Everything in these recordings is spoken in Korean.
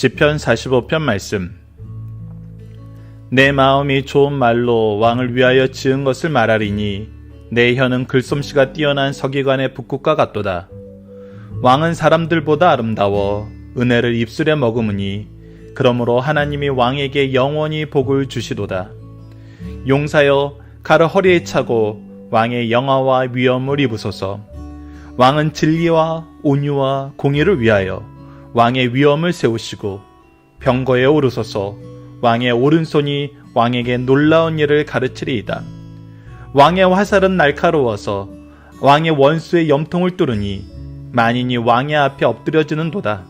시편 45편 말씀. 내 마음이 좋은 말로 왕을 위하여 지은 것을 말하리니 내 혀는 글솜씨가 뛰어난 서기관의 북극과 같도다. 왕은 사람들보다 아름다워 은혜를 입술에 머금으니 그러므로 하나님이 왕에게 영원히 복을 주시도다. 용사여 칼을 허리에 차고 왕의 영화와 위엄을 입으소서. 왕은 진리와 온유와 공의를 위하여 왕의 위엄을 세우시고 병거에 오르소서. 왕의 오른손이 왕에게 놀라운 일을 가르치리이다. 왕의 화살은 날카로워서 왕의 원수의 염통을 뚫으니 만인이 왕의 앞에 엎드려지는도다.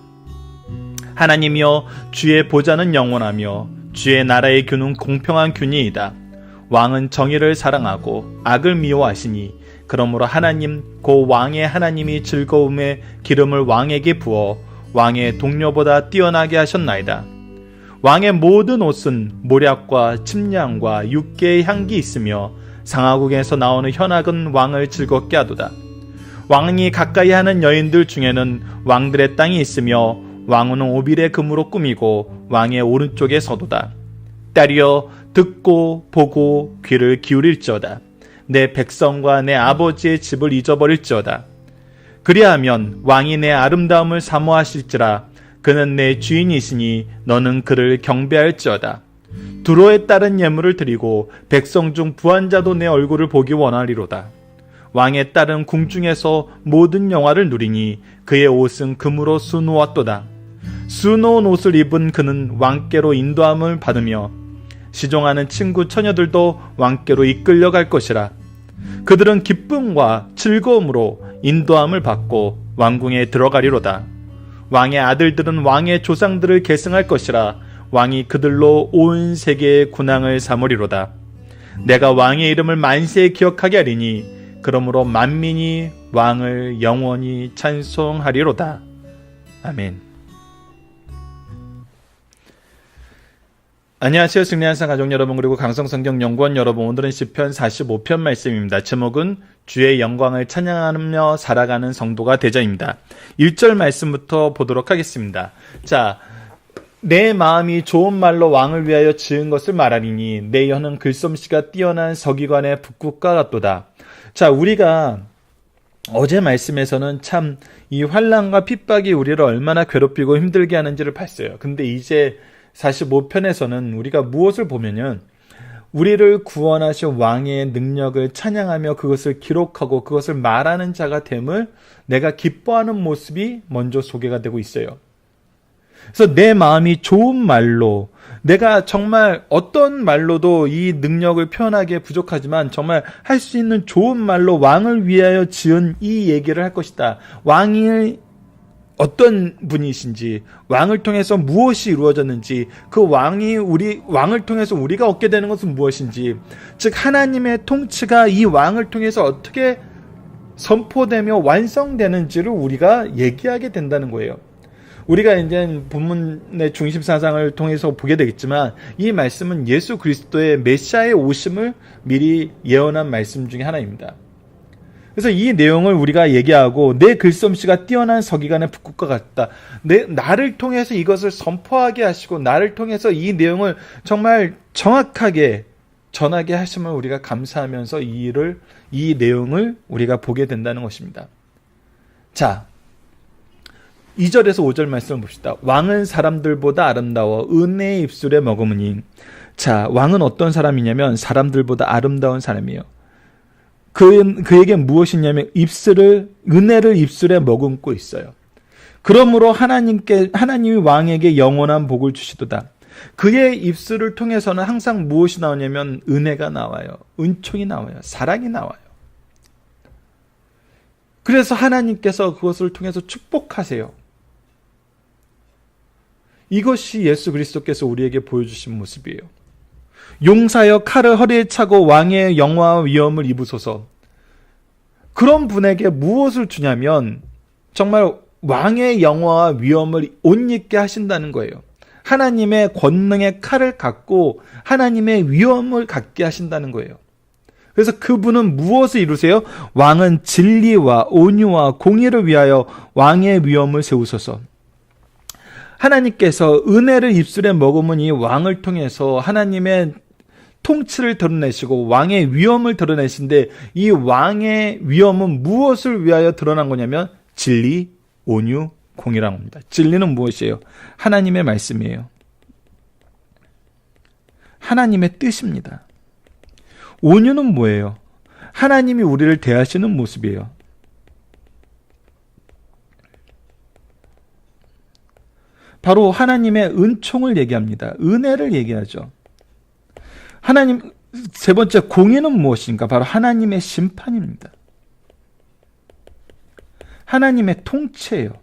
하나님이여, 주의 보좌는 영원하며 주의 나라의 균은 공평한 균이이다. 왕은 정의를 사랑하고 악을 미워하시니 그러므로 하나님 곧 왕의 하나님이 즐거움의 기름을 왕에게 부어 왕의 동료보다 뛰어나게 하셨나이다. 왕의 모든 옷은 모략과 침량과 육개의 향기 있으며 상하국에서 나오는 현악은 왕을 즐겁게 하도다. 왕이 가까이 하는 여인들 중에는 왕들의 땅이 있으며 왕후는 오빌의 금으로 꾸미고 왕의 오른쪽에 서도다. 딸이여, 듣고 보고 귀를 기울일지어다. 내 백성과 내 아버지의 집을 잊어버릴지어다. 그리하면 왕이 내 아름다움을 사모하실지라. 그는 내 주인이시니 너는 그를 경배할지어다. 두로에 따른 예물을 드리고 백성 중 부한 자도 내 얼굴을 보기 원하리로다. 왕의 딸은 궁중에서 모든 영화를 누리니 그의 옷은 금으로 수놓았도다. 수놓은 옷을 입은 그는 왕께로 인도함을 받으며 시종하는 친구 처녀들도 왕께로 이끌려갈 것이라. 그들은 기쁨과 즐거움으로 인도함을 받고 왕궁에 들어가리로다. 왕의 아들들은 왕의 조상들을 계승할 것이라. 왕이 그들로 온 세계의 군왕을 삼으리로다. 내가 왕의 이름을 만세에 기억하게 하리니 그러므로 만민이 왕을 영원히 찬송하리로다. 아멘. 안녕하세요. 승리한상 가족 여러분, 그리고 강성성경연구원 여러분, 오늘은 시편 45편 말씀입니다. 제목은 주의 영광을 찬양하며 살아가는 성도가 되자입니다. 1절 말씀부터 보도록 하겠습니다. 자, 내 마음이 좋은 말로 왕을 위하여 지은 것을 말하리니 내 혀는 글솜씨가 뛰어난 서기관의 북극과 같도다. 자, 우리가 어제 말씀에서는 참 이 환난과 핍박이 우리를 얼마나 괴롭히고 힘들게 하는지를 봤어요. 근데 이제 45편에서는 우리가 무엇을 보면은 우리를 구원하신 왕의 능력을 찬양하며 그것을 기록하고 그것을 말하는 자가 됨을 내가 기뻐하는 모습이 먼저 소개가 되고 있어요. 그래서 내 마음이 좋은 말로, 내가 정말 어떤 말로도 이 능력을 표현하기에 부족하지만 정말 할 수 있는 좋은 말로 왕을 위하여 지은 이 얘기를 할 것이다. 왕이 어떤 분이신지, 왕을 통해서 무엇이 이루어졌는지, 그 왕을 통해서 우리가 얻게 되는 것은 무엇인지, 즉 하나님의 통치가 이 왕을 통해서 어떻게 선포되며 완성되는지를 우리가 얘기하게 된다는 거예요. 우리가 이제 본문의 중심 사상을 통해서 보게 되겠지만 이 말씀은 예수 그리스도의 메시아의 오심을 미리 예언한 말씀 중에 하나입니다. 그래서 이 내용을 우리가 얘기하고 내 글솜씨가 뛰어난 서기관의 북극과 같다. 나를 통해서 이것을 선포하게 하시고 나를 통해서 이 내용을 정말 정확하게 전하게 하심을 우리가 감사하면서 이 내용을 우리가 보게 된다는 것입니다. 자, 2절에서 5절 말씀을 봅시다. 왕은 사람들보다 아름다워 은혜의 입술에 머금으니. 자, 왕은 어떤 사람이냐면 사람들보다 아름다운 사람이에요. 그에게 무엇이냐면 은혜를 입술에 머금고 있어요. 그러므로 하나님이 왕에게 영원한 복을 주시도다. 그의 입술을 통해서는 항상 무엇이 나오냐면 은혜가 나와요. 은총이 나와요. 사랑이 나와요. 그래서 하나님께서 그것을 통해서 축복하세요. 이것이 예수 그리스도께서 우리에게 보여주신 모습이에요. 용사여 칼을 허리에 차고 왕의 영화와 위엄을 입으소서. 그런 분에게 무엇을 주냐면 정말 왕의 영화와 위엄을 옷 입게 하신다는 거예요. 하나님의 권능의 칼을 갖고 하나님의 위엄을 갖게 하신다는 거예요. 그래서 그분은 무엇을 이루세요? 왕은 진리와 온유와 공의를 위하여 왕의 위엄을 세우소서. 하나님께서 은혜를 입술에 머금은 이 왕을 통해서 하나님의 통치를 드러내시고 왕의 위엄을 드러내신데, 이 왕의 위엄은 무엇을 위하여 드러난 거냐면 진리, 온유, 공의라고 합니다. 진리는 무엇이에요? 하나님의 말씀이에요. 하나님의 뜻입니다. 온유는 뭐예요? 하나님이 우리를 대하시는 모습이에요. 바로 하나님의 은총을 얘기합니다. 은혜를 얘기하죠. 하나님, 세 번째 공의는 무엇인가? 바로 하나님의 심판입니다. 하나님의 통치예요.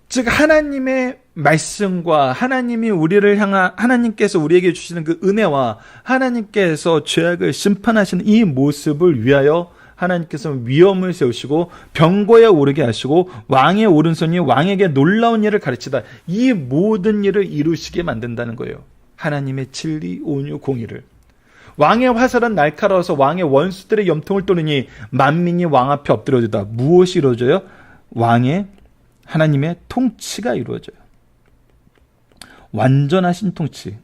즉 하나님의 말씀과 하나님이 우리를 향한, 하나님께서 우리에게 주시는 그 은혜와 하나님께서 죄악을 심판하시는 이 모습을 위하여 하나님께서 위엄을 세우시고 병거에 오르게 하시고 왕의 오른손이 왕에게 놀라운 일을 가르치다, 이 모든 일을 이루시게 만든다는 거예요. 하나님의 진리, 온유, 공의를. 왕의 화살은 날카로워서 왕의 원수들의 염통을 또르니 만민이 왕 앞에 엎드려지다. 무엇이 이루어져요? 왕의, 하나님의 통치가 이루어져요. 완전하신 통치.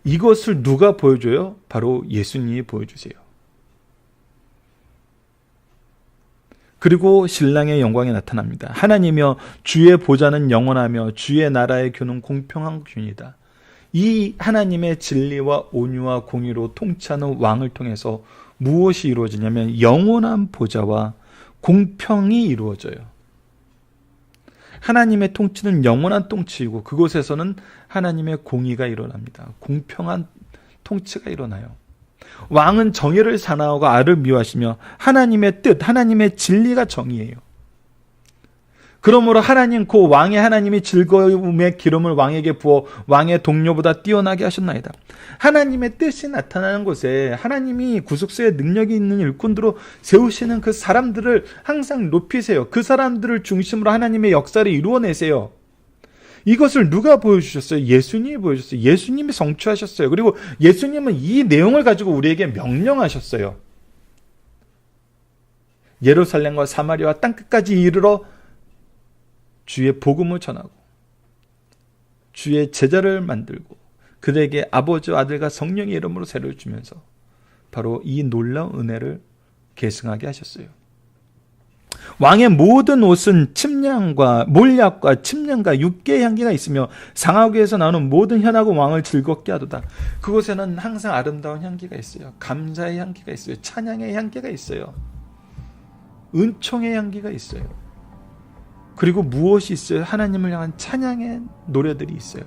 이것을 누가 보여줘요? 바로 예수님이 보여주세요. 그리고 신랑의 영광이 나타납니다. 하나님이여 주의 보좌는 영원하며 주의 나라의 교는 공평한 교이다. 이 하나님의 진리와 온유와 공의로 통치하는 왕을 통해서 무엇이 이루어지냐면 영원한 보좌와 공평이 이루어져요. 하나님의 통치는 영원한 통치이고 그곳에서는 하나님의 공의가 일어납니다. 공평한 통치가 일어나요. 왕은 정의를 사나워하고 악을 미워하시며 하나님의 뜻, 하나님의 진리가 정의예요. 그러므로 하나님, 그 왕의 하나님이 즐거움의 기름을 왕에게 부어 왕의 동료보다 뛰어나게 하셨나이다. 하나님의 뜻이 나타나는 곳에 하나님이 구속사의 능력이 있는 일꾼들로 세우시는 그 사람들을 항상 높이세요. 그 사람들을 중심으로 하나님의 역사를 이루어내세요. 이것을 누가 보여주셨어요? 예수님이 보여주셨어요. 예수님이 성취하셨어요. 그리고 예수님은 이 내용을 가지고 우리에게 명령하셨어요. 예루살렘과 사마리아와 땅끝까지 이르러 주의 복음을 전하고 주의 제자를 만들고 그들에게 아버지와 아들과 성령의 이름으로 세례를 주면서 바로 이 놀라운 은혜를 계승하게 하셨어요. 왕의 모든 옷은 침량과 몰약과 침량과 육개의 향기가 있으며 상하교에서 나오는 모든 현하고 왕을 즐겁게 하도다. 그곳에는 항상 아름다운 향기가 있어요. 감사의 향기가 있어요. 찬양의 향기가 있어요. 은총의 향기가 있어요. 그리고 무엇이 있어요? 하나님을 향한 찬양의 노래들이 있어요.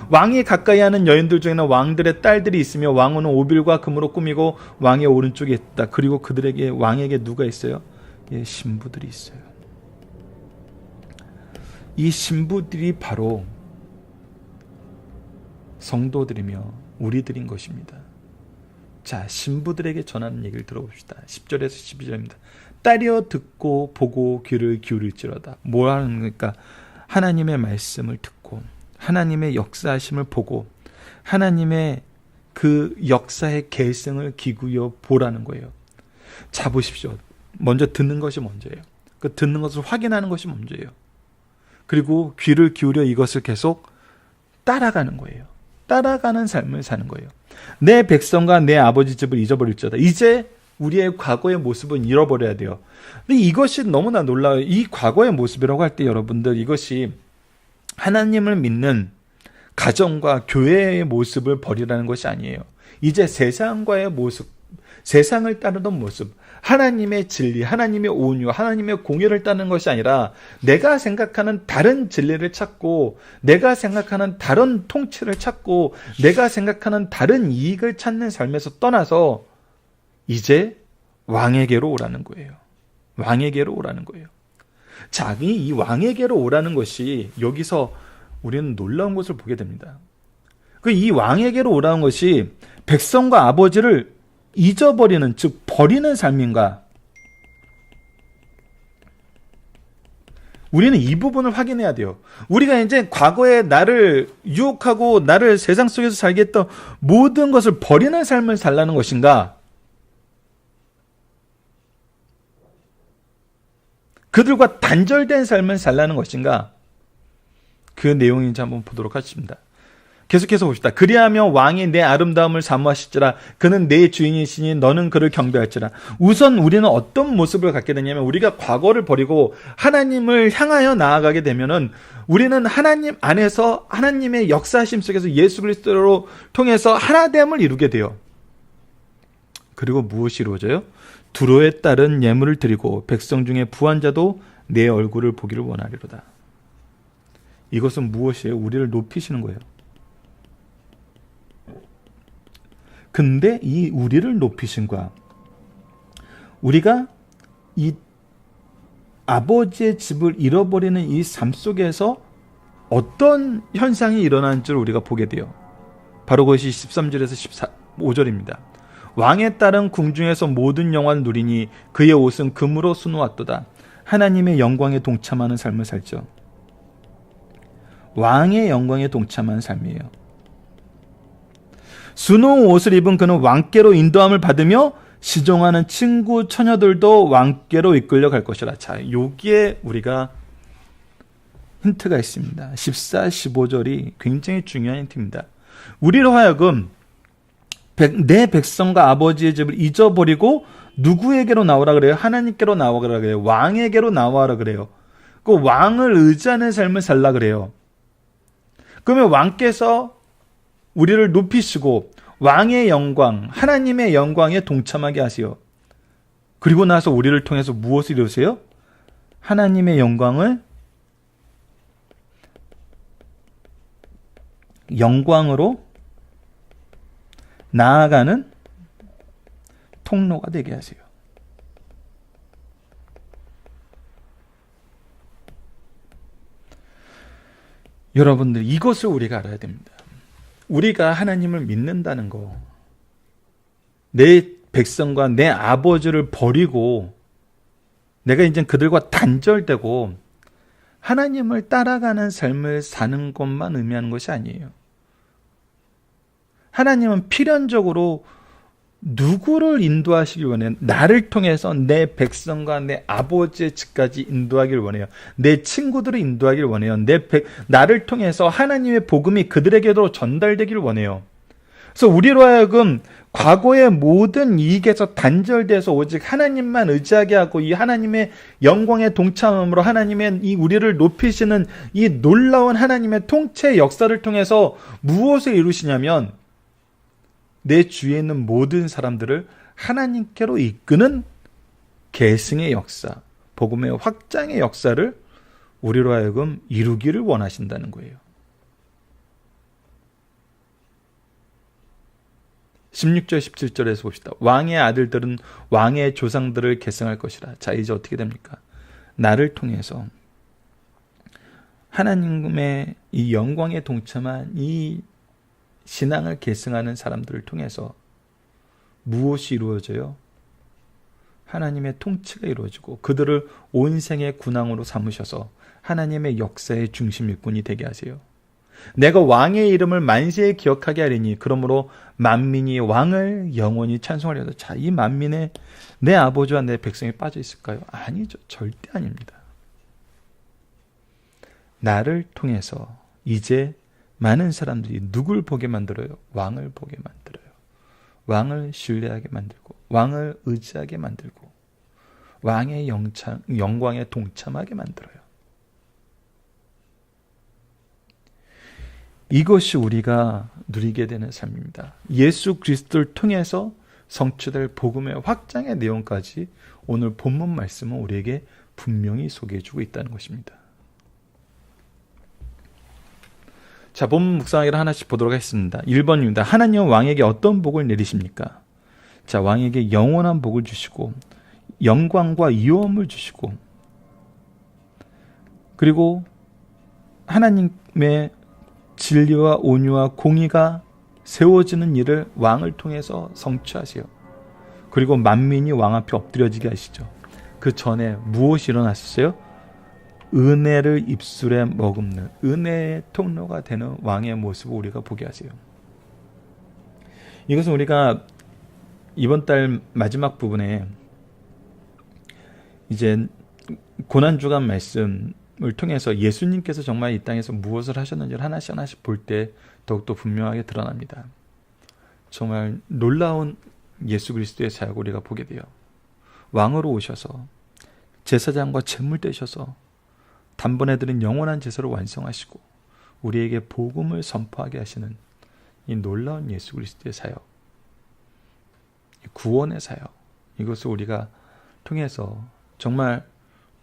왕이 가까이 하는 여인들 중에는 왕들의 딸들이 있으며 왕은 오빌과 금으로 꾸미고 왕의 오른쪽에 있다. 그리고 그들에게, 왕에게 누가 있어요? 예, 신부들이 있어요. 이 신부들이 바로 성도들이며 우리들인 것입니다. 자, 신부들에게 전하는 얘기를 들어봅시다. 10절에서 12절입니다. 딸이여 듣고 보고 귀를 기울일지어다. 뭐 하는 겁니까? 하나님의 말씀을 듣고 하나님의 역사하심을 보고 하나님의 그 역사의 계승을 기구여 보라는 거예요. 자, 보십시오. 먼저 듣는 것이 먼저예요. 그 듣는 것을 확인하는 것이 먼저예요. 그리고 귀를 기울여 이것을 계속 따라가는 거예요. 따라가는 삶을 사는 거예요. 내 백성과 내 아버지 집을 잊어버릴지어다. 이제 우리의 과거의 모습은 잃어버려야 돼요. 근데 이것이 너무나 놀라워요. 이 과거의 모습이라고 할 때 여러분들, 이것이 하나님을 믿는 가정과 교회의 모습을 버리라는 것이 아니에요. 이제 세상과의 모습, 세상을 따르던 모습, 하나님의 진리, 하나님의 온유, 하나님의 공의를 따르는 것이 아니라 내가 생각하는 다른 진리를 찾고 내가 생각하는 다른 통치를 찾고 내가 생각하는 다른 이익을 찾는 삶에서 떠나서 이제 왕에게로 오라는 거예요. 왕에게로 오라는 거예요. 자, 이 왕에게로 오라는 것이 여기서 우리는 놀라운 것을 보게 됩니다. 이 왕에게로 오라는 것이 백성과 아버지를 잊어버리는, 즉 버리는 삶인가? 우리는 이 부분을 확인해야 돼요. 우리가 이제 과거에 나를 유혹하고 나를 세상 속에서 살게 했던 모든 것을 버리는 삶을 살라는 것인가? 그들과 단절된 삶을 살라는 것인가? 그 내용인지 한번 보도록 하겠습니다. 계속해서 봅시다. 그리하며 왕이 내 아름다움을 사모하실지라 그는 내 주인이시니 너는 그를 경배할지라. 우선 우리는 어떤 모습을 갖게 되냐면 우리가 과거를 버리고 하나님을 향하여 나아가게 되면은 우리는 하나님 안에서 하나님의 역사심 속에서 예수 그리스도로 통해서 하나됨을 이루게 돼요. 그리고 무엇이 이루어져요? 두로에 따른 예물을 드리고 백성 중에 부한 자도 내 얼굴을 보기를 원하리로다. 이것은 무엇이에요? 우리를 높이시는 거예요. 근데 이 우리를 높이신과 우리가 이 아버지의 집을 잃어버리는 이 삶 속에서 어떤 현상이 일어나는 줄 우리가 보게 돼요. 바로 그것이 13절에서 15절입니다. 왕에 따른 궁중에서 모든 영화를 누리니 그의 옷은 금으로 수놓았도다. 하나님의 영광에 동참하는 삶을 살죠. 왕의 영광에 동참하는 삶이에요. 수놓은 옷을 입은 그는 왕께로 인도함을 받으며 시종하는 친구 처녀들도 왕께로 이끌려 갈 것이라. 자, 여기에 우리가 힌트가 있습니다. 14, 15절이 굉장히 중요한 힌트입니다. 우리로 하여금 내 백성과 아버지의 집을 잊어버리고 누구에게로 나오라 그래요? 하나님께로 나오라 그래요. 왕에게로 나와라 그래요. 그 왕을 의지하는 삶을 살라 그래요. 그러면 왕께서 우리를 높이시고 왕의 영광, 하나님의 영광에 동참하게 하세요. 그리고 나서 우리를 통해서 무엇을 이루세요? 하나님의 영광을 영광으로 나아가는 통로가 되게 하세요. 여러분들 이것을 우리가 알아야 됩니다. 우리가 하나님을 믿는다는 거, 내 백성과 내 아버지를 버리고 내가 이제 그들과 단절되고 하나님을 따라가는 삶을 사는 것만 의미하는 것이 아니에요. 하나님은 필연적으로 누구를 인도하시길 원해요? 나를 통해서 내 백성과 내 아버지의 집까지 인도하길 원해요. 내 친구들을 인도하길 원해요. 나를 통해서 하나님의 복음이 그들에게도 전달되길 원해요. 그래서 우리로 하여금 과거의 모든 이익에서 단절돼서 오직 하나님만 의지하게 하고 이 하나님의 영광에 동참함으로 하나님의 이 우리를 높이시는 이 놀라운 하나님의 통치 역사를 통해서 무엇을 이루시냐면 내 주위에 있는 모든 사람들을 하나님께로 이끄는 계승의 역사, 복음의 확장의 역사를 우리로 하여금 이루기를 원하신다는 거예요. 16절 17절에서 봅시다. 왕의 아들들은 왕의 조상들을 계승할 것이라. 자, 이제 어떻게 됩니까? 나를 통해서 하나님의 이 영광에 동참한 이 신앙을 계승하는 사람들을 통해서 무엇이 이루어져요? 하나님의 통치가 이루어지고 그들을 온 생의 군왕으로 삼으셔서 하나님의 역사의 중심 일꾼이 되게 하세요. 내가 왕의 이름을 만세에 기억하게 하리니 그러므로 만민이 왕을 영원히 찬송하리로다. 자, 이 만민에 내 아버지와 내 백성이 빠져 있을까요? 아니죠. 절대 아닙니다. 나를 통해서 이제 많은 사람들이 누굴 보게 만들어요? 왕을 보게 만들어요. 왕을 신뢰하게 만들고 왕을 의지하게 만들고 왕의 영광에 동참하게 만들어요. 이것이 우리가 누리게 되는 삶입니다. 예수 그리스도를 통해서 성취될 복음의 확장의 내용까지 오늘 본문 말씀은 우리에게 분명히 소개해주고 있다는 것입니다. 자, 본문 묵상하기를 하나씩 보도록 하겠습니다. 1번입니다. 하나님은 왕에게 어떤 복을 내리십니까? 자, 왕에게 영원한 복을 주시고 영광과 이호함을 주시고 그리고 하나님의 진리와 온유와 공의가 세워지는 일을 왕을 통해서 성취하세요. 그리고 만민이 왕 앞에 엎드려지게 하시죠. 그 전에 무엇이 일어났었어요? 은혜를 입술에 머금는 은혜의 통로가 되는 왕의 모습을 우리가 보게 하세요. 이것은 우리가 이번 달 마지막 부분에 이제 고난주간 말씀을 통해서 예수님께서 정말 이 땅에서 무엇을 하셨는지를 하나씩 하나씩 볼 때 더욱더 분명하게 드러납니다. 정말 놀라운 예수 그리스도의 사역을 우리가 보게 돼요. 왕으로 오셔서 제사장과 제물 되셔서 단번에 드린 영원한 제사를 완성하시고 우리에게 복음을 선포하게 하시는 이 놀라운 예수 그리스도의 사역, 구원의 사역, 이것을 우리가 통해서 정말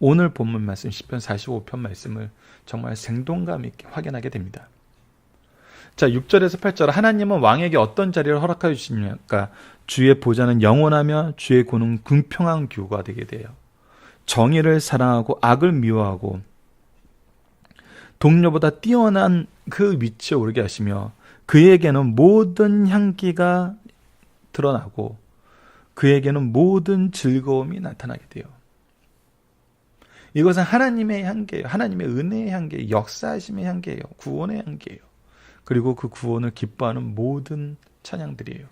오늘 본문 말씀 시편 45편 말씀을 정말 생동감 있게 확인하게 됩니다. 자, 6절에서 8절, 하나님은 왕에게 어떤 자리를 허락하여 주십니까? 주의 보좌는 영원하며 주의 고는 궁평한 규가 되게 돼요. 정의를 사랑하고 악을 미워하고 동료보다 뛰어난 그 위치에 오르게 하시며 그에게는 모든 향기가 드러나고 그에게는 모든 즐거움이 나타나게 돼요. 이것은 하나님의 향기예요. 하나님의 은혜의 향기예요. 역사하심의 향기예요. 구원의 향기예요. 그리고 그 구원을 기뻐하는 모든 찬양들이에요.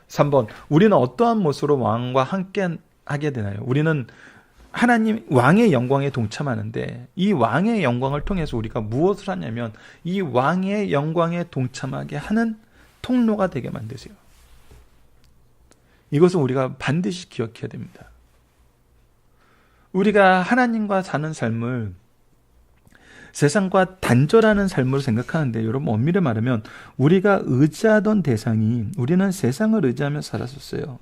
3번, 우리는 어떠한 모습으로 왕과 함께 하게 되나요? 우리는 하나님 왕의 영광에 동참하는데 이 왕의 영광을 통해서 우리가 무엇을 하냐면 이 왕의 영광에 동참하게 하는 통로가 되게 만드세요. 이것은 우리가 반드시 기억해야 됩니다. 우리가 하나님과 사는 삶을 세상과 단절하는 삶으로 생각하는데, 여러분 엄밀히 말하면 우리가 의지하던 대상이, 우리는 세상을 의지하며 살았었어요.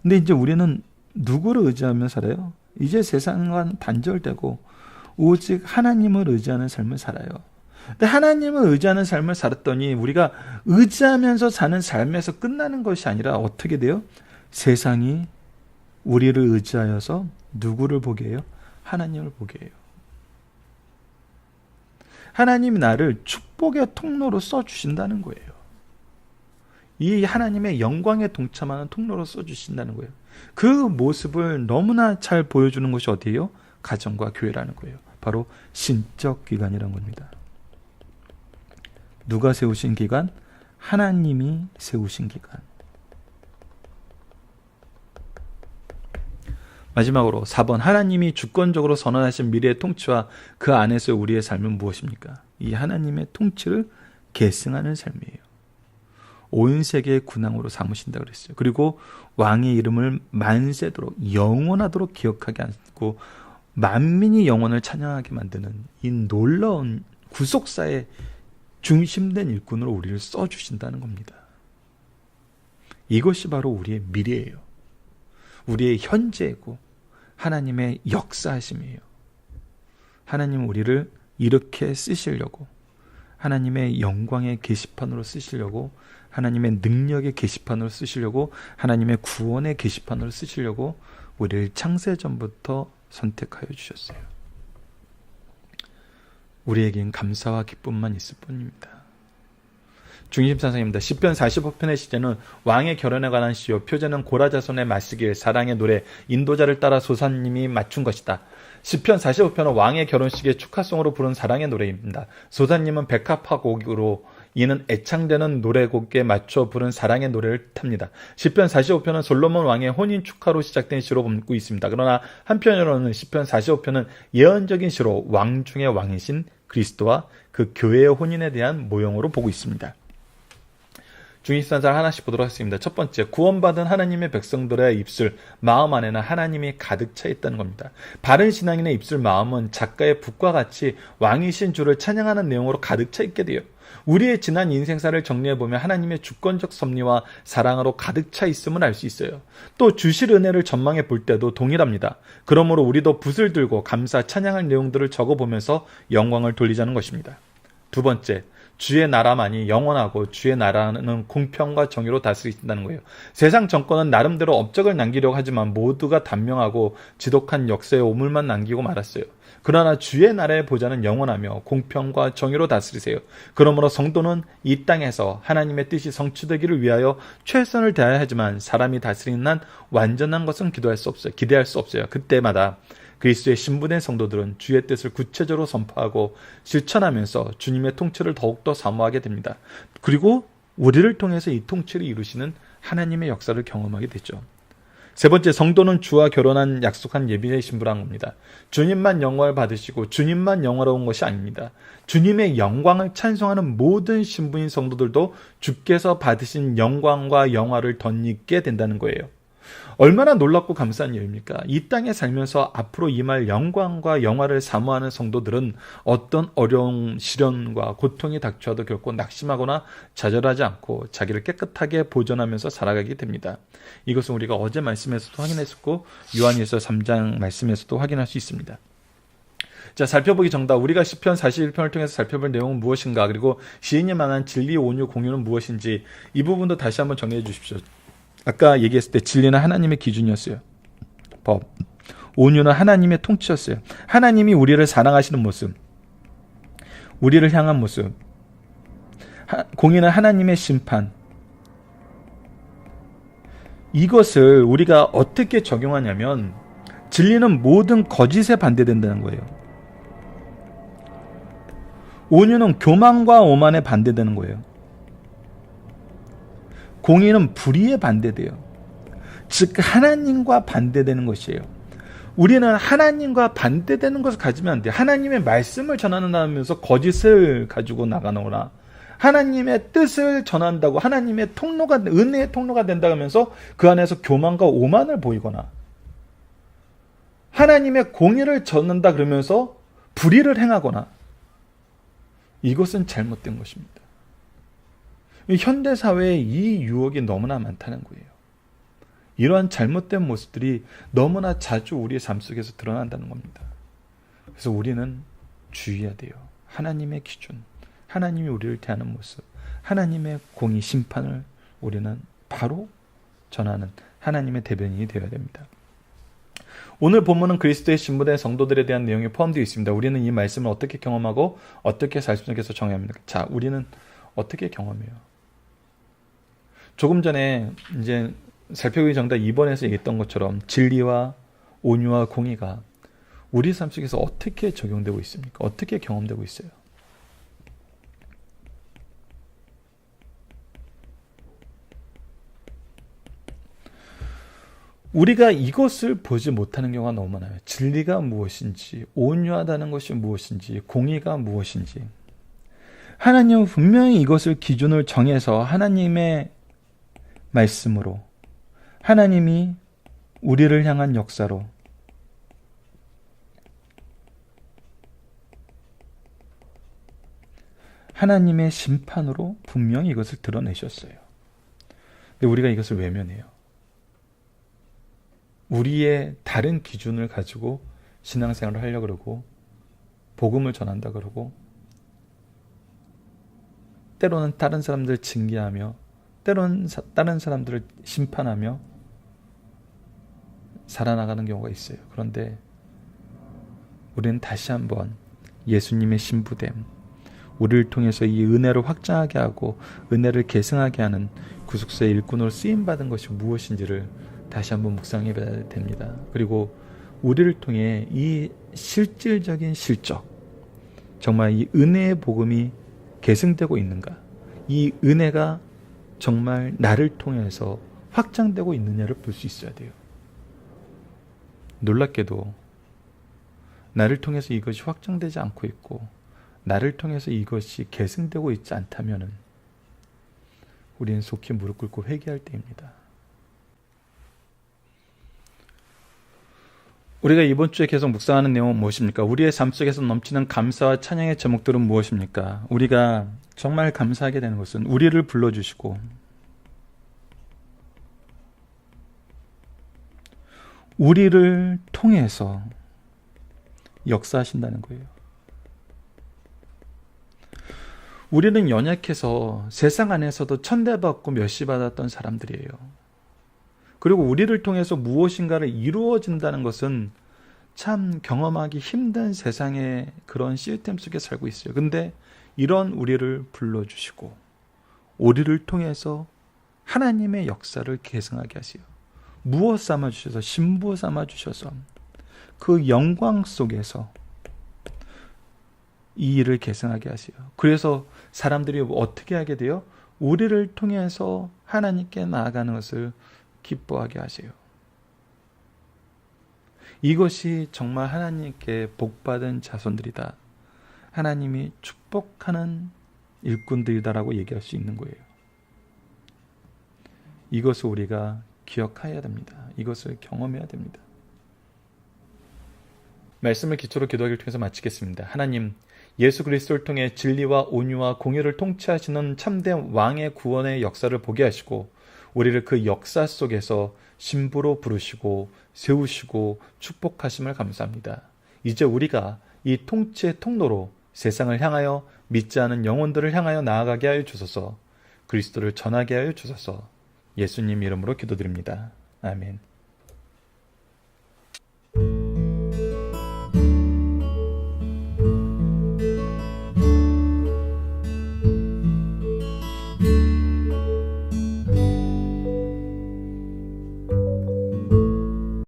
근데 이제 우리는 누구를 의지하며 살아요? 이제 세상과 단절되고 오직 하나님을 의지하는 삶을 살아요. 근데 하나님을 의지하는 삶을 살았더니 우리가 의지하면서 사는 삶에서 끝나는 것이 아니라 어떻게 돼요? 세상이 우리를 의지하여서 누구를 보게 해요? 하나님을 보게 해요. 하나님이 나를 축복의 통로로 써주신다는 거예요. 이 하나님의 영광에 동참하는 통로로 써주신다는 거예요. 그 모습을 너무나 잘 보여주는 것이 어디예요? 가정과 교회라는 거예요. 바로 신적 기관이라는 겁니다. 누가 세우신 기관? 하나님이 세우신 기관. 마지막으로 4번, 하나님이 주권적으로 선언하신 미래의 통치와 그 안에서 우리의 삶은 무엇입니까? 이 하나님의 통치를 계승하는 삶이에요. 온 세계의 군왕으로 삼으신다 그랬어요. 그리고 왕의 이름을 만세도록 영원하도록 기억하게 하고 만민이 영원을 찬양하게 만드는 이 놀라운 구속사의 중심된 일꾼으로 우리를 써주신다는 겁니다. 이것이 바로 우리의 미래예요. 우리의 현재이고 하나님의 역사하심이에요. 하나님은 우리를 이렇게 쓰시려고, 하나님의 영광의 게시판으로 쓰시려고, 하나님의 능력의 게시판으로 쓰시려고, 하나님의 구원의 게시판으로 쓰시려고 우리를 창세전부터 선택하여 주셨어요. 우리에겐 감사와 기쁨만 있을 뿐입니다. 중심사상입니다. 시편 45편의 시제는 왕의 결혼에 관한 시요, 표제는 고라자손의 마시길, 사랑의 노래, 인도자를 따라 소사님이 맞춘 것이다. 시편 45편은 왕의 결혼식의 축하송으로 부른 사랑의 노래입니다. 소사님은 백합화곡으로 이는 애창되는 노래곡에 맞춰 부른 사랑의 노래를 탑니다. 시편 45편은 솔로몬 왕의 혼인 축하로 시작된 시로 봄고 있습니다. 그러나 한편으로는 시편 45편은 예언적인 시로 왕 중의 왕이신 그리스도와 그 교회의 혼인에 대한 모형으로 보고 있습니다. 중심사상 하나씩 보도록 하겠습니다. 첫 번째, 구원받은 하나님의 백성들의 입술, 마음 안에는 하나님이 가득 차 있다는 겁니다. 바른 신앙인의 입술, 마음은 작가의 붓과 같이 왕이신 주를 찬양하는 내용으로 가득 차 있게 돼요. 우리의 지난 인생사를 정리해보면 하나님의 주권적 섭리와 사랑으로 가득 차 있음을 알 수 있어요. 또 주실 은혜를 전망해 볼 때도 동일합니다. 그러므로 우리도 붓을 들고 감사, 찬양할 내용들을 적어보면서 영광을 돌리자는 것입니다. 두 번째, 주의 나라만이 영원하고 주의 나라는 공평과 정의로 다스리신다는 거예요. 세상 정권은 나름대로 업적을 남기려고 하지만 모두가 단명하고 지독한 역사의 오물만 남기고 말았어요. 그러나 주의 나라의 보좌는 영원하며 공평과 정의로 다스리세요. 그러므로 성도는 이 땅에서 하나님의 뜻이 성취되기를 위하여 최선을 다해야 하지만 사람이 다스리는 한 완전한 것은 기대할 수 없어요. 그때마다 그리스도의 신부된 성도들은 주의 뜻을 구체적으로 선포하고 실천하면서 주님의 통치를 더욱더 사모하게 됩니다. 그리고 우리를 통해서 이 통치를 이루시는 하나님의 역사를 경험하게 되죠. 세 번째, 성도는 주와 결혼한 약속한 예비의 신부란 겁니다. 주님만 영광을 받으시고 주님만 영화로운 것이 아닙니다. 주님의 영광을 찬송하는 모든 신부인 성도들도 주께서 받으신 영광과 영화를 덧입게 된다는 거예요. 얼마나 놀랍고 감사한 일입니까? 이 땅에 살면서 앞으로 임할 영광과 영화를 사모하는 성도들은 어떤 어려움, 시련과 고통이 닥쳐도 결코 낙심하거나 좌절하지 않고 자기를 깨끗하게 보존하면서 살아가게 됩니다. 이것은 우리가 어제 말씀에서도 확인했었고 요한일서 3장 말씀에서도 확인할 수 있습니다. 자, 살펴보기 정답. 우리가 시편 41편을 통해서 살펴볼 내용은 무엇인가, 그리고 시인이 말한 진리, 온유, 공유는 무엇인지, 이 부분도 다시 한번 정리해 주십시오. 아까 얘기했을 때 진리는 하나님의 기준이었어요. 법. 온유는 하나님의 통치였어요. 하나님이 우리를 사랑하시는 모습, 우리를 향한 모습. 공의는 하나님의 심판. 이것을 우리가 어떻게 적용하냐면 진리는 모든 거짓에 반대된다는 거예요. 온유는 교만과 오만에 반대되는 거예요. 공의는 불의에 반대돼요. 즉 하나님과 반대되는 것이에요. 우리는 하나님과 반대되는 것을 가지면 안 돼요. 하나님의 말씀을 전하는다면서 거짓을 가지고 나가노라. 하나님의 뜻을 전한다고 하나님의 통로가, 은혜의 통로가 된다고 하면서 그 안에서 교만과 오만을 보이거나, 하나님의 공의를 전한다 그러면서 불의를 행하거나, 이것은 잘못된 것입니다. 현대사회에 이 유혹이 너무나 많다는 거예요. 이러한 잘못된 모습들이 너무나 자주 우리의 삶 속에서 드러난다는 겁니다. 그래서 우리는 주의해야 돼요. 하나님의 기준, 하나님이 우리를 대하는 모습, 하나님의 공의 심판을 우리는 바로 전하는 하나님의 대변인이 되어야 됩니다. 오늘 본문은 그리스도의 신부된 성도들에 대한 내용이 포함되어 있습니다. 우리는 이 말씀을 어떻게 경험하고 어떻게 삶 속에서 정의합니까? 자, 우리는 어떻게 경험해요? 조금 전에 이제 살펴보기 정답 2번에서 얘기했던 것처럼 진리와 온유와 공의가 우리 삶 속에서 어떻게 적용되고 있습니까? 어떻게 경험되고 있어요? 우리가 이것을 보지 못하는 경우가 너무 많아요. 진리가 무엇인지, 온유하다는 것이 무엇인지, 공의가 무엇인지. 하나님은 분명히 이것을 기준을 정해서 하나님의 말씀으로, 하나님이 우리를 향한 역사로, 하나님의 심판으로 분명히 이것을 드러내셨어요. 근데 우리가 이것을 외면해요. 우리의 다른 기준을 가지고 신앙생활을 하려고 그러고 복음을 전한다 그러고 때로는 다른 사람들을 징계하며 때로는 다른 사람들을 심판하며 살아나가는 경우가 있어요. 그런데 우리는 다시 한번 예수님의 신부됨, 우리를 통해서 이 은혜를 확장하게 하고 은혜를 계승하게 하는 구속사의 일꾼으로 쓰임받은 것이 무엇인지를 다시 한번 묵상해 봐야 됩니다. 그리고 우리를 통해 이 실질적인 실적, 정말 이 은혜의 복음이 계승되고 있는가, 이 은혜가 정말 나를 통해서 확장되고 있느냐를 볼 수 있어야 돼요. 놀랍게도 나를 통해서 이것이 확장되지 않고 있고 나를 통해서 이것이 계승되고 있지 않다면 우리는 속히 무릎 꿇고 회개할 때입니다. 우리가 이번 주에 계속 묵상하는 내용은 무엇입니까? 우리의 삶 속에서 넘치는 감사와 찬양의 제목들은 무엇입니까? 우리가 정말 감사하게 되는 것은 우리를 불러주시고 우리를 통해서 역사하신다는 거예요. 우리는 연약해서 세상 안에서도 천대받고 멸시받았던 사람들이에요. 그리고 우리를 통해서 무엇인가를 이루어진다는 것은 참 경험하기 힘든 세상의 그런 시스템 속에 살고 있어요. 근데 이런 우리를 불러주시고 우리를 통해서 하나님의 역사를 계승하게 하시요. 무엇 삼아주셔서, 신부 삼아주셔서 그 영광 속에서 이 일을 계승하게 하시요. 그래서 사람들이 어떻게 하게 돼요? 우리를 통해서 하나님께 나아가는 것을 기뻐하게 하세요. 이것이 정말 하나님께 복받은 자손들이다. 하나님이 축복하는 일꾼들이다라고 얘기할 수 있는 거예요. 이것을 우리가 기억해야 됩니다. 이것을 경험해야 됩니다. 말씀을 기초로 기도하기를 통해서 마치겠습니다. 하나님, 예수 그리스도를 통해 진리와 온유와 공의를 통치하시는 참된 왕의 구원의 역사를 보게 하시고 우리를 그 역사 속에서 신부로 부르시고 세우시고 축복하심을 감사합니다. 이제 우리가 이 통치의 통로로 세상을 향하여 믿지 않은 영혼들을 향하여 나아가게 하여 주소서. 그리스도를 전하게 하여 주소서. 예수님 이름으로 기도드립니다. 아멘.